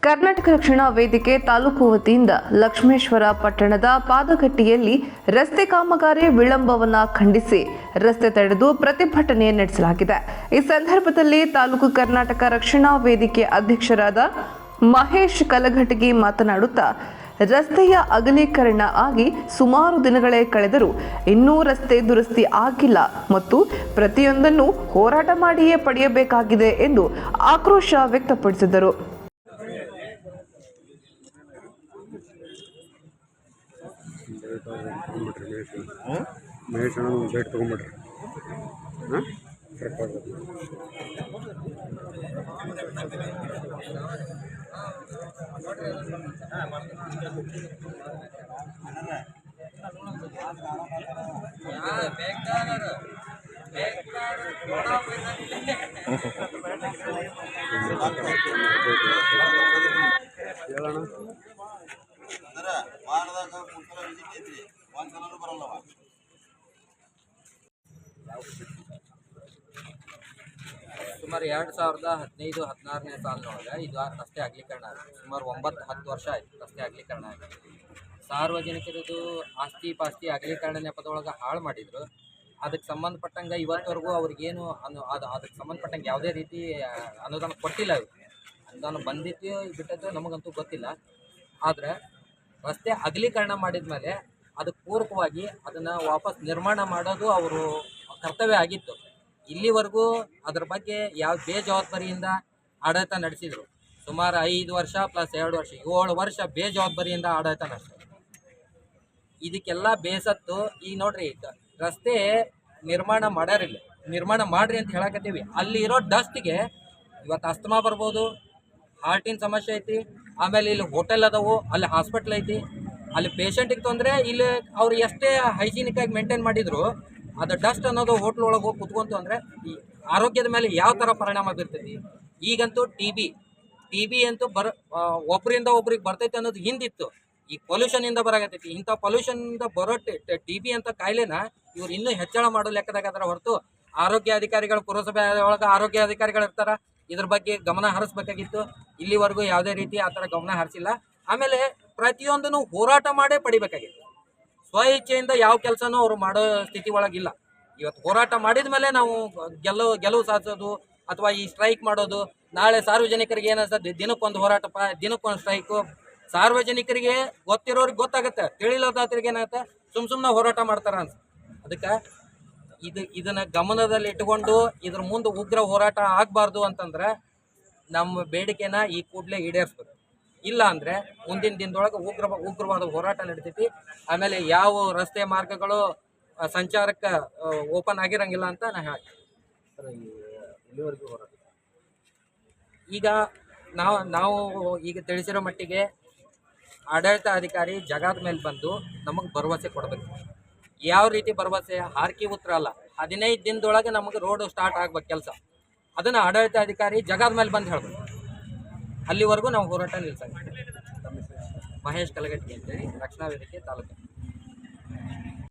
ಕರ್ನಾಟಕ ರಕ್ಷಣಾ ವೇದಿಕೆ ತಾಲೂಕು ವತಿಯಿಂದ ಲಕ್ಷ್ಮೇಶ್ವರ ಪಟ್ಟಣದ ಪಾದಗಟ್ಟಿಯಲ್ಲಿ ರಸ್ತೆ ಕಾಮಗಾರಿ ವಿಳಂಬವನ್ನು ಖಂಡಿಸಿ ರಸ್ತೆ ತಡೆದು ಪ್ರತಿಭಟನೆ ನಡೆಸಲಾಗಿದೆ. ಈ ಸಂದರ್ಭದಲ್ಲಿ ತಾಲೂಕು ಕರ್ನಾಟಕ ರಕ್ಷಣಾ ವೇದಿಕೆ ಅಧ್ಯಕ್ಷರಾದ ಮಹೇಶ್ ಕಲಘಟಗಿ ಮಾತನಾಡುತ್ತಾ, ರಸ್ತೆಯ ಅಗಲೀಕರಣ ಆಗಿ ಸುಮಾರು ದಿನಗಳೇ ಕಳೆದರೂ ಇನ್ನೂ ರಸ್ತೆ ದುರಸ್ತಿ ಆಗಿಲ್ಲ ಮತ್ತು ಪ್ರತಿಯೊಂದನ್ನು ಹೋರಾಟ ಮಾಡಿಯೇ ಪಡೆಯಬೇಕಾಗಿದೆ ಎಂದು ಆಕ್ರೋಶ ವ್ಯಕ್ತಪಡಿಸಿದರು. ಮಹೇಶ್ ಒಂದು ಡೇಟ್ ತೊಗೊಂಬಿಟ್ರಿ. ಹೇಳೋಣ ಸುಮಾರು 2015-16ನೇ ಸಾಲಿನೊಳಗೆ ಇದು ರಸ್ತೆ ಅಗಲೀಕರಣ ಆಗಿದೆ. ಸುಮಾರು 9-10 ವರ್ಷ ಆಯಿತು ರಸ್ತೆ ಅಗಲೀಕರಣ ಆಗಿದೆ. ಸಾರ್ವಜನಿಕರದು ಆಸ್ತಿ ಪಾಸ್ತಿ ಅಗಲೀಕರಣ ನೆಪದೊಳಗೆ ಹಾಳು ಮಾಡಿದ್ರು. ಅದಕ್ಕೆ ಸಂಬಂಧಪಟ್ಟಂಗೆ ಇವತ್ತವರೆಗೂ ಅವ್ರಿಗೇನು ಅದಕ್ಕೆ ಸಂಬಂಧಪಟ್ಟಂಗೆ ಯಾವುದೇ ರೀತಿ ಅನುದಾನ ಕೊಟ್ಟಿಲ್ಲ. ಅನುದಾನ ಬಂದಿತ್ತು ಬಿಟ್ಟದ್ದು ನಮಗಂತೂ ಗೊತ್ತಿಲ್ಲ. ಆದರೆ ರಸ್ತೆ ಅಗಲೀಕರಣ ಮಾಡಿದ ಮೇಲೆ ಅದಕ್ಕೆ ಪೂರಕವಾಗಿ ಅದನ್ನು ವಾಪಸ್ ನಿರ್ಮಾಣ ಮಾಡೋದು ಅವರು ಕರ್ತವ್ಯ ಆಗಿತ್ತು. ಇಲ್ಲಿವರೆಗೂ ಅದರ ಬಗ್ಗೆ ಯಾವ ಬೇಜವಾಬ್ದಾರಿಯಿಂದ ಆಡಳಿತ ನಡೆಸಿದರು. ಸುಮಾರು 5 ವರ್ಷ ಪ್ಲಸ್ 2 ವರ್ಷ 7 ವರ್ಷ ಬೇಜವಾಬ್ದಾರಿಯಿಂದ ಆಡಳಿತ ನಡೆಸಿದ್ರು. ಇದಕ್ಕೆಲ್ಲ ಬೇಸತ್ತು ಈಗ ನೋಡ್ರಿ, ರಸ್ತೆ ನಿರ್ಮಾಣ ಮಾಡ್ಯಾರಿಲ್ಲ, ನಿರ್ಮಾಣ ಮಾಡ್ರಿ ಅಂತ ಹೇಳಕತ್ತೀವಿ. ಅಲ್ಲಿ ಇರೋ ಡಸ್ಟ್ಗೆ ಇವತ್ತು ಅಸ್ತಮಾ ಬರ್ಬೋದು, ಹಾರ್ಟಿನ ಸಮಸ್ಯೆ ಐತಿ, ಆಮೇಲೆ ಇಲ್ಲಿ ಹೋಟೆಲ್ ಅದಾವು, ಅಲ್ಲಿ ಹಾಸ್ಪಿಟ್ಲ್ ಐತಿ, ಅಲ್ಲಿ ಪೇಷಂಟಿಗೆ ತೊಂದರೆ. ಇಲ್ಲಿ ಅವ್ರು ಎಷ್ಟೇ ಹೈಜೀನಿಕಾಗಿ ಮೇಂಟೈನ್ ಮಾಡಿದ್ರು ಅದು ಡಸ್ಟ್ ಅನ್ನೋದು ಹೋಟ್ಲ್ ಒಳಗೆ ಹೋಗಿ ಕುತ್ಕೊಂತು ಅಂದರೆ ಈ ಆರೋಗ್ಯದ ಮೇಲೆ ಯಾವ ಥರ ಪರಿಣಾಮ ಬೀರ್ತೈತಿ. ಈಗಂತೂ ಟಿ ಬಿ ಅಂತೂ ಒಬ್ಬರಿಂದ ಒಬ್ರಿಗೆ ಬರ್ತೈತೆ ಅನ್ನೋದು ಹಿಂದಿತ್ತು. ಈ ಪೊಲ್ಯೂಷನಿಂದ ಬರಾಗತ್ತೈತಿ. ಇಂಥ ಪೊಲ್ಯೂಷನಿಂದ ಬರೋ ಟಿ ಬಿ ಅಂತ ಕಾಯಿಲೆನ ಇವ್ರು ಇನ್ನೂ ಹೆಚ್ಚಳ ಮಾಡೋ ಲೆಕ್ಕದಾಗ ಅದರ ಹೊರತು ಆರೋಗ್ಯ ಅಧಿಕಾರಿಗಳು, ಪುರಸಭೆ ಒಳಗೆ ಆರೋಗ್ಯ ಅಧಿಕಾರಿಗಳು ಇರ್ತಾರ, ಇದ್ರ ಬಗ್ಗೆ ಗಮನ ಹರಿಸ್ಬೇಕಾಗಿತ್ತು. ಇಲ್ಲಿವರೆಗೂ ಯಾವುದೇ ರೀತಿ ಆ ಥರ ಗಮನ ಹರಿಸಿಲ್ಲ. ಆಮೇಲೆ ಪ್ರತಿಯೊಂದನ್ನು ಹೋರಾಟ ಮಾಡೇ ಪಡಿಬೇಕಾಗಿತ್ತು. ಸ್ವ ಇಚ್ಛೆಯಿಂದ ಯಾವ ಕೆಲಸನೂ ಅವರು ಮಾಡೋ ಸ್ಥಿತಿ ಒಳಗಿಲ್ಲ. ಇವತ್ತು ಹೋರಾಟ ಮಾಡಿದ ಮೇಲೆ ನಾವು ಗೆಲುವು ಸಾಧಿಸೋದು ಅಥವಾ ಈ ಸ್ಟ್ರೈಕ್ ಮಾಡೋದು. ನಾಳೆ ಸಾರ್ವಜನಿಕರಿಗೆ ಏನಿಸ್ತದೆ, ದಿನಕ್ಕೊಂದು ಹೋರಾಟಪ್ಪ, ದಿನಕ್ಕೊಂದು ಸ್ಟ್ರೈಕು. ಸಾರ್ವಜನಿಕರಿಗೆ ಗೊತ್ತಿರೋರಿಗೆ ಗೊತ್ತಾಗುತ್ತೆ, ತಿಳಿಲೋದಾತ್ರಿಗೆ ಏನಾಗುತ್ತೆ, ಸುಮ್ಮನೆ ಹೋರಾಟ ಮಾಡ್ತಾರೆ ಅನ್ಸ. ಅದಕ್ಕೆ ಇದನ್ನು ಗಮನದಲ್ಲಿ ಇಟ್ಟುಕೊಂಡು ಇದ್ರ ಮುಂದೆ ಉಗ್ರ ಹೋರಾಟ ಆಗಬಾರ್ದು ಅಂತಂದ್ರೆ ನಮ್ಮ ಬೇಡಿಕೆನ ಈ ಕೂಡಲೇ ಈಡೇರಿಸ್ಬೇಕು. ಇಲ್ಲ ಅಂದರೆ ಮುಂದಿನ ದಿನದೊಳಗೆ ಉಗ್ರವಾದ ಹೋರಾಟ ನಡೀತೈತಿ. ಆಮೇಲೆ ಯಾವ ರಸ್ತೆ ಮಾರ್ಗಗಳು ಸಂಚಾರಕ್ಕೆ ಓಪನ್ ಆಗಿರಂಗಿಲ್ಲ ಅಂತ ನಾ ಹೇಳ್ತೀನಿ. ಈಗ ನಾವು ಈಗ ತಿಳಿಸಿರೋ ಮಟ್ಟಿಗೆ ಆಡಳಿತ ಅಧಿಕಾರಿ ಜಗದ ಮೇಲೆ ಬಂದು ನಮಗೆ ಭರವಸೆ ಕೊಡಬೇಕು. ಯಾವ ರೀತಿ ಭರವಸೆ? ಹಾರ್ಕಿ ಉತ್ತರ ಅಲ್ಲ, 15 ದಿನದೊಳಗೆ ನಮಗೆ ರೋಡ್ ಸ್ಟಾರ್ಟ್ ಆಗ್ಬೇಕು ಕೆಲಸ. ಅದನ್ನು ಆಡಳಿತ ಅಧಿಕಾರಿ ಜಗದ ಮೇಲೆ ಬಂದು ಹೇಳ್ಬೇಕು. ಅಲ್ಲಿವರೆಗೂ ನಾವು ಹೋರಾಟ ನಿಲ್ಲಿಸಂಗ. ಮಹೇಶ್ ಕಲಘಟಗಿ ಅಂತೇಳಿ, ರಕ್ಷಣಾ ವೇದಿಕೆ ತಾಲೂಕು.